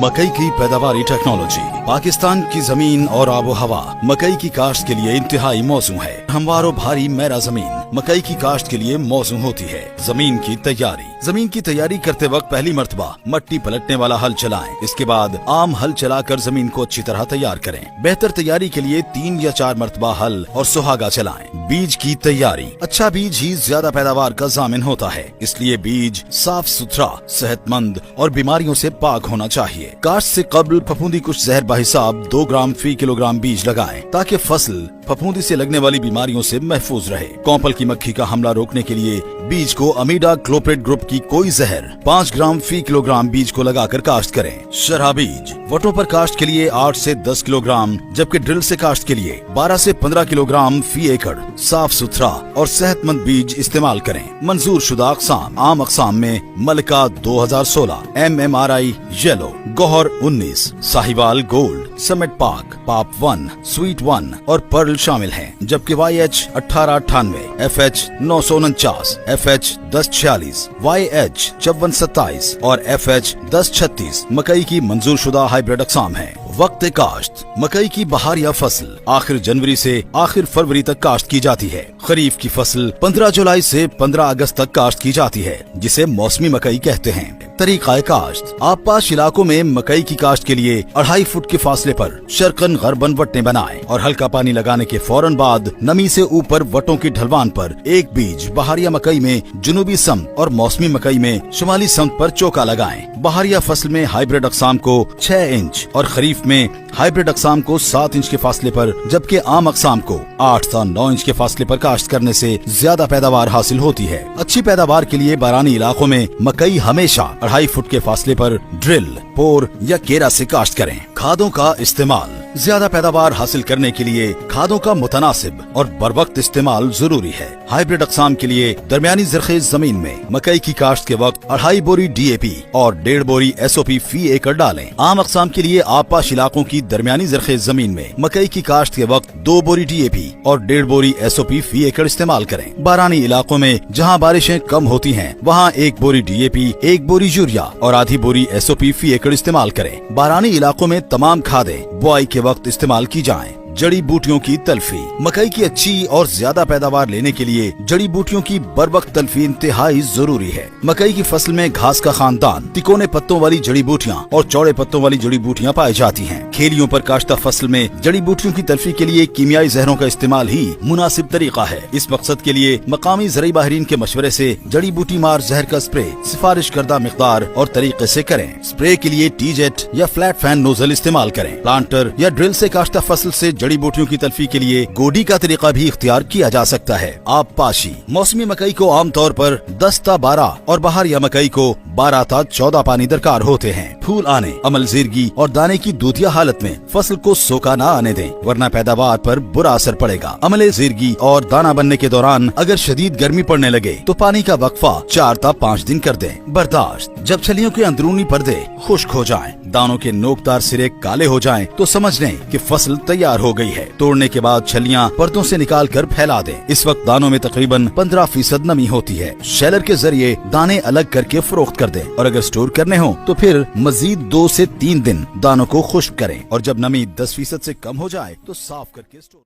मकई की पैदावारी टेक्नोलॉजी। पाकिस्तान की जमीन और आबो हवा मकई की काश्त के लिए इंतहाई मौजूद है। हमवार भारी मैरा जमीन मकई की काश्त के लिए मौजूद होती है। जमीन की तैयारी करते वक्त पहली मर्तबा मट्टी पलटने वाला हल चलाएं। इसके बाद आम हल चलाकर जमीन को अच्छी तरह तैयार करें। बेहतर तैयारी के लिए 3 या 4 मर्तबा हल और सुहागा चलाएं। बीज की तैयारी। अच्छा बीज ही ज्यादा पैदावार का जामिन होता है, इसलिए बीज साफ सुथरा, सेहतमंद और बीमारियों से पाक होना चाहिए। काश्त से कबल फफूंदी कुछ जहर बाहिसाब 2 ग्राम फी किलोग्राम बीज लगाएं, ताकि फसल फफूंदी से लगने वाली बीमारियों से महफूज रहे। कौपल की मक्खी का हमला रोकने के लिए बीज को अमीडा क्लोप्रेट ग्रुप की कोई जहर 5 ग्राम फी किलोग्राम बीज को लगाकर काश्त करें। शरहा बीज वटों पर काश्त के लिए 8 से 10 किलोग्राम, जबकि ड्रिल से काश्त के लिए 12 से 15 किलोग्राम फी एकड़ साफ सुथरा और सेहतमंद बीज इस्तेमाल करें। मंजूर शुदा अक़साम। आम अक़साम में Malka 2016, MMRI yellow, Gauhar 19, Sahiwal gold, समिट पाप 1, स्वीट 1 और पर्ल शामिल हैं, जबकि YH 1898, FH 949, FH 1046, YH 5427 और FH 1036 मकई की मंजूर शुदा हाइब्रिड अक़साम है। वक्त काश्त। मकई की बहारिया फसल आखिर जनवरी से आखिर फरवरी तक काश्त की जाती है। खरीफ की फसल 15 जुलाई से 15 अगस्त तक काश्त की जाती है, जिसे मौसमी मकई कहते हैं। तरीक़ा काश्त। आबपाश इलाकों में मकई की काश्त के लिए 2.5 फुट के फासले पर शर्कन गरबन वटें बनाएं और हल्का पानी लगाने के फौरन बाद नमी से ऊपर वटों की ढलवान पर एक बीज बहारिया मकई में जुनूबी समत और मौसमी मकई में शुमाली समत पर चौका लगाएं। बहारिया फसल में हाइब्रिड अक़साम को 6 इंच और खरीफ में हाइब्रिड अक़साम को 7 इंच के फासले पर, जबकि आम अक़साम को 8 से 9 इंच के फासले पर काश्त करने से ज्यादा पैदावार हासिल होती है। अच्छी पैदावार के लिए बारानी इलाकों में मकई हमेशा 2.5 फुट के फासले पर ड्रिल, पोर या केरा से काश्त करें। खादों का इस्तेमाल। ज्यादा पैदावार हासिल करने के लिए खादों का मुतनासिब और बरवक्त इस्तेमाल जरूरी है। हाइब्रिड अक़साम के लिए दरमियानी ज़रख़ेज़ जमीन में मकई की काश्त के वक्त 2.5 बोरी DAP और 1.5 बोरी SOP फी एकड़ डालें। आम अक़साम के लिए आबपाश इलाकों की दरमियानी ज़रख़ेज़ जमीन में मकई की काश्त के वक्त 2 बोरी DAP और 1.5 बोरी SOP फी एकड़ इस्तेमाल करें। बारानी इलाकों में जहाँ बारिशें कम होती हैं, वहाँ 1 बोरी DAP, 1 बोरी यूरिया और आधी बोरी SOP फी एकड़ इस्तेमाल करें। बारानी इलाकों में तमाम खादें बुआई के वक्त इस्तेमाल की जाएं। जड़ी बूटियों की तल्फी। मकई की अच्छी और ज्यादा पैदावार लेने के लिए जड़ी बूटियों की बरवक्त तल्फी इंतहाई जरूरी है। मकई की फसल में घास का खानदान, तिकोने पत्तों वाली जड़ी बूटियां और चौड़े पत्तों वाली जड़ी बूटियां पाई जाती हैं। खेलियों पर काश्ता फसल में जड़ी बूटियों की तल्फी के लिए कीमियाई जहरों का इस्तेमाल ही मुनासिब तरीका है। इस मकसद के लिए मकामी ज़रई माहिरीन के मशवरे से जड़ी बूटी मार जहर का स्प्रे सिफारिश करदा मिकदार और तरीके से करें। स्प्रे के लिए टी-जेट या फ्लैट फैन नोजल इस्तेमाल करें। प्लांटर या ड्रिल से काश्ता फसल से जड़ी बूटियों की तल्फी के लिए गोडी का तरीका भी इख्तियार किया जा सकता है। आबपाशी। मौसमी मकई को आमतौर पर 10 ता 12 और बहारिया मकई को 12 ता 14 पानी दरकार होते हैं। फूल आने, अमलजीरगी और दाने की दूधिया हालत में फसल को सोखा न आने दें, वरना पैदावार पर बुरा असर पड़ेगा। अमलजीरगी और दाना बनने के दौरान अगर शदीद गर्मी पड़ने लगे तो पानी का वक्फा 4 ता 5 दिन कर दें। बर्दाश्त। जब छलियों के अंदरूनी पर्दे खुश्क हो जाएं, दानों के नोकदार सिरे काले हो जाएं, तो समझ लें कि फसल तैयार हो गई है। तोड़ने के बाद छलियां पर्दों से निकाल कर फैला दें। इस वक्त दानों में तकरीबन 15% नमी होती है। शेलर के जरिए दाने अलग करके फरोख्त कर दें और अगर स्टोर करने हो तो फिर मजीद 2 से 3 दिन दानों को खुश्क करें और जब नमी 10% से कम हो जाए तो साफ करके स्टोर